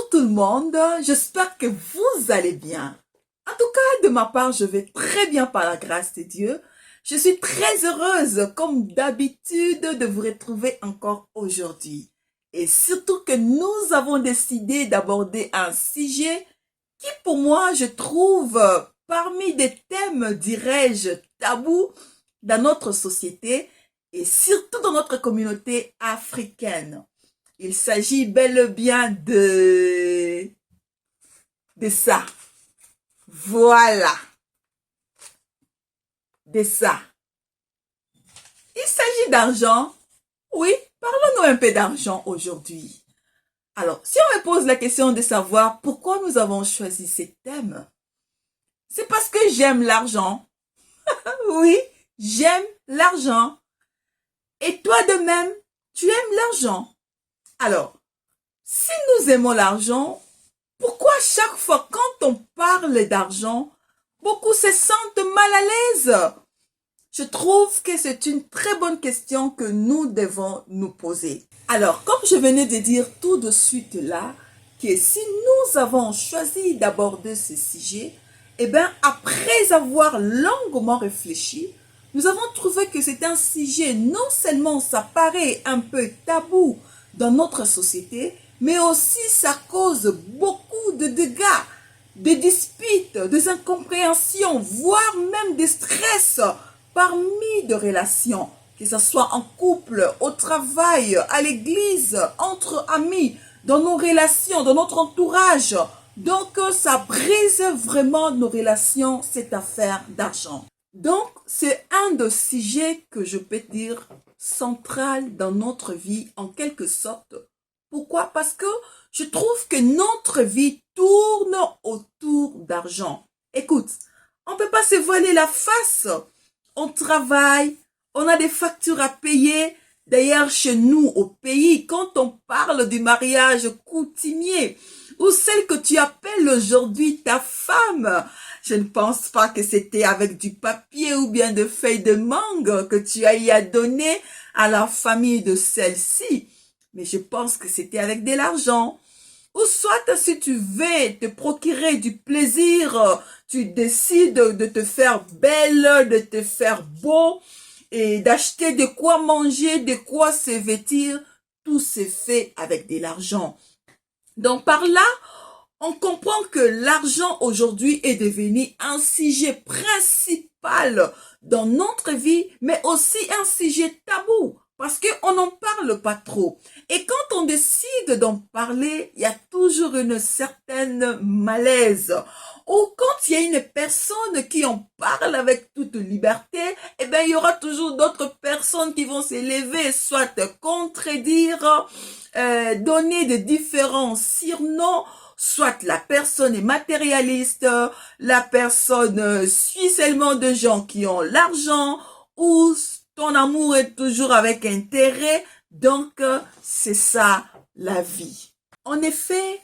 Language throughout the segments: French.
Bonjour tout le monde, j'espère que vous allez bien. En tout cas, de ma part, je vais très bien par la grâce de Dieu. Je suis très heureuse, comme d'habitude, de vous retrouver encore aujourd'hui. Et surtout que nous avons décidé d'aborder un sujet qui, pour moi, je trouve parmi des thèmes, dirais-je, tabous dans notre société et surtout dans notre communauté africaine. Il s'agit bel et bien de ça. Voilà, de ça. Il s'agit d'argent. Oui, parlons-nous un peu d'argent aujourd'hui. Alors, si on me pose la question de savoir pourquoi nous avons choisi ces thèmes, c'est parce que j'aime l'argent. Oui, j'aime l'argent. Et toi de même, tu aimes l'argent. Alors, si nous aimons l'argent, pourquoi chaque fois quand on parle d'argent, beaucoup se sentent mal à l'aise? Je trouve que c'est une très bonne question que nous devons nous poser. Alors, comme je venais de dire tout de suite là, que si nous avons choisi d'aborder ce sujet, eh bien, après avoir longuement réfléchi, nous avons trouvé que c'est un sujet, non seulement ça paraît un peu tabou dans notre société, mais aussi ça cause beaucoup de dégâts, des disputes, des incompréhensions, voire même des stress parmi des relations, que ce soit en couple, au travail, à l'église, entre amis, dans nos relations, dans notre entourage. Donc, ça brise vraiment nos relations, cette affaire d'argent. Donc, c'est un des sujets que je peux dire central dans notre vie en quelque sorte. Pourquoi? Parce que je trouve que notre vie tourne autour d'argent. Écoute, on ne peut pas se voiler la face. On travaille, on a des factures à payer. D'ailleurs, chez nous, au pays, quand on parle du mariage coutumier, ou celle que tu appelles aujourd'hui ta femme, je ne pense pas que c'était avec du papier ou bien de feuilles de mangue que tu as y à donner à la famille de celle-ci. Mais je pense que c'était avec de l'argent. Ou soit si tu veux te procurer du plaisir, tu décides de te faire belle, de te faire beau et d'acheter de quoi manger, de quoi se vêtir, tout se fait avec de l'argent. Donc par là, on comprend que l'argent aujourd'hui est devenu un sujet principal dans notre vie, mais aussi un sujet tabou parce qu'on n'en parle pas trop. Et quand on décide d'en parler, il y a toujours une certaine malaise. Ou quand il y a une personne qui en parle avec toute liberté, eh bien, il y aura toujours d'autres personnes qui vont s'élever, soit contredire, donner de différents surnoms, soit la personne est matérialiste, la personne suit seulement de gens qui ont l'argent, ou ton amour est toujours avec intérêt. Donc, c'est ça la vie. En effet,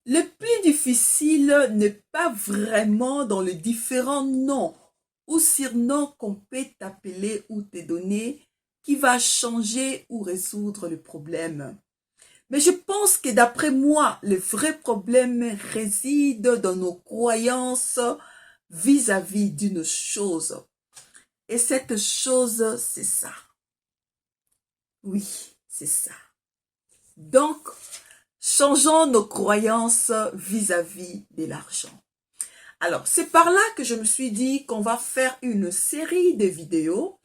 le plus difficile n'est pas vraiment dans les différents noms ou surnoms qu'on peut t'appeler ou te donner qui va changer ou résoudre le problème. Mais je pense que d'après moi, le vrai problème réside dans nos croyances vis-à-vis d'une chose. Et cette chose, c'est ça. Oui, c'est ça. Donc, changeons nos croyances vis-à-vis de l'argent. Alors, c'est par là que je me suis dit qu'on va faire une série de vidéos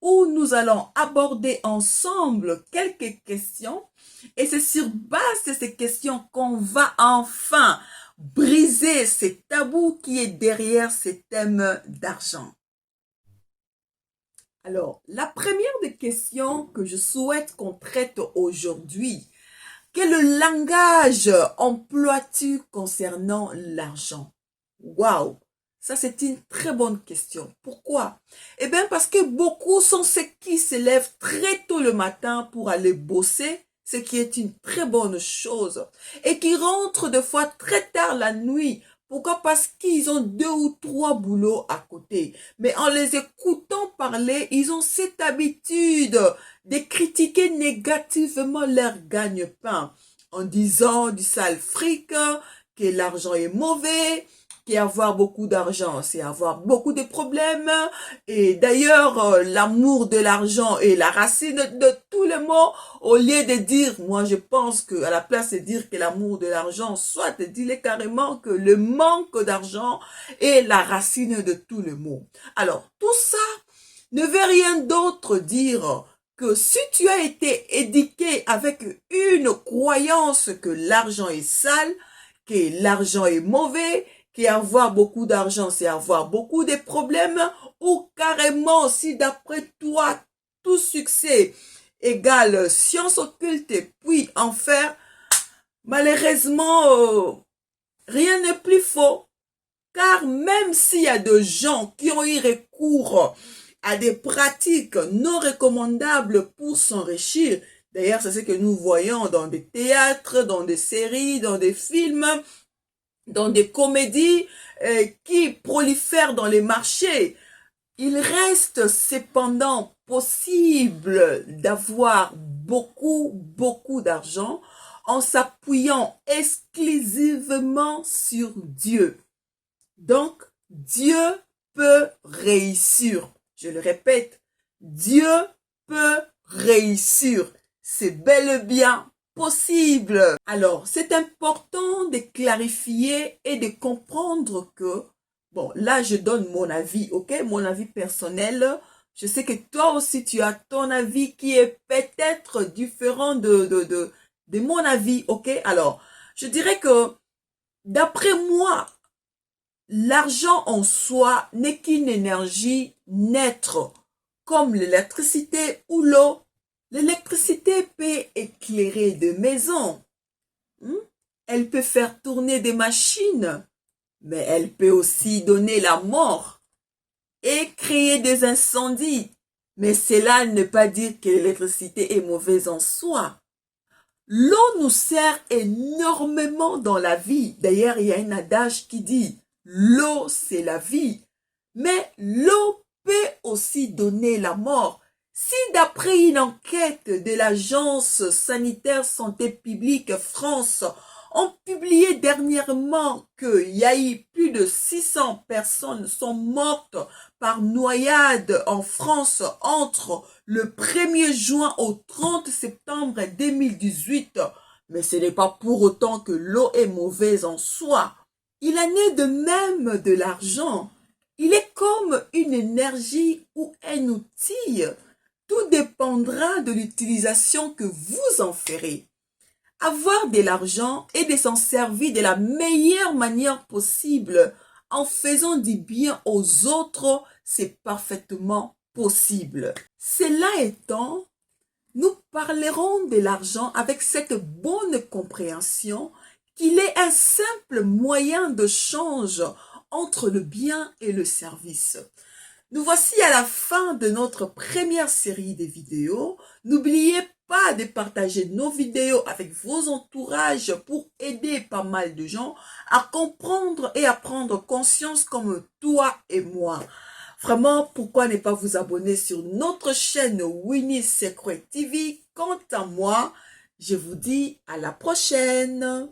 où nous allons aborder ensemble quelques questions et c'est sur base de ces questions qu'on va enfin briser ce tabou qui est derrière ces thèmes d'argent. Alors, la première des questions que je souhaite qu'on traite aujourd'hui, quel langage emploies-tu concernant l'argent? Waouh! Ça, c'est une très bonne question. Pourquoi? Eh bien, parce que beaucoup sont ceux qui se lèvent très tôt le matin pour aller bosser, ce qui est une très bonne chose, et qui rentrent des fois très tard la nuit. Pourquoi? Parce qu'ils ont 2 ou 3 boulots à côté. Mais en les écoutant parler, ils ont cette habitude de critiquer négativement leur gagne-pain. en disant du sale fric, que l'argent est mauvais, qu'avoir beaucoup d'argent, c'est avoir beaucoup de problèmes. Et d'ailleurs, l'amour de l'argent est la racine de tous les maux. Au lieu de dire, moi je pense que à la place de dire que l'amour de l'argent, soit dis-le carrément que le manque d'argent est la racine de tous les maux. Alors, tout ça ne veut rien d'autre dire que si tu as été éduqué avec une croyance que l'argent est sale, que l'argent est mauvais, qu'avoir beaucoup d'argent, c'est avoir beaucoup de problèmes, ou carrément, si d'après toi, tout succès égale science occulte puis enfer, malheureusement, rien n'est plus faux. Car même s'il y a des gens qui ont eu recours à des pratiques non recommandables pour s'enrichir, d'ailleurs c'est ce que nous voyons dans des théâtres, dans des séries, dans des films, dans des comédies qui prolifèrent dans les marchés, il reste cependant possible d'avoir beaucoup d'argent en s'appuyant exclusivement sur Dieu. Donc, Dieu peut réussir. Je le répète, Dieu peut réussir. C'est bel et bien possible. Alors, c'est important de clarifier et de comprendre que, bon, là, je donne mon avis, ok? Mon avis personnel. Je sais que toi aussi, tu as ton avis qui est peut-être différent de mon avis, ok? Alors, je dirais que, d'après moi, l'argent en soi n'est qu'une énergie neutre, comme l'électricité ou l'eau. L'électricité peut éclairer des maisons. Elle peut faire tourner des machines, mais elle peut aussi donner la mort et créer des incendies. Mais cela ne veut pas dire que l'électricité est mauvaise en soi. L'eau nous sert énormément dans la vie. D'ailleurs, il y a un adage qui dit « l'eau, c'est la vie ». Mais l'eau peut aussi donner la mort. Si d'après une enquête de l'Agence sanitaire santé publique France, on publié dernièrement qu'il y a eu plus de 600 personnes sont mortes par noyade en France entre le 1er juin au 30 septembre 2018. Mais ce n'est pas pour autant que l'eau est mauvaise en soi. Il en est de même de l'argent. Il est comme une énergie ou un outil. Tout dépendra de l'utilisation que vous en ferez. Avoir de l'argent et de s'en servir de la meilleure manière possible en faisant du bien aux autres, c'est parfaitement possible. Cela étant, nous parlerons de l'argent avec cette bonne compréhension qu'il est un simple moyen de change entre le bien et le service. Nous voici à la fin de notre première série de vidéos. N'oubliez pas de partager nos vidéos avec vos entourages pour aider pas mal de gens à comprendre et à prendre conscience comme toi et moi. Vraiment, pourquoi ne pas vous abonner sur notre chaîne Winnie Secret TV? Quant à moi, je vous dis à la prochaine.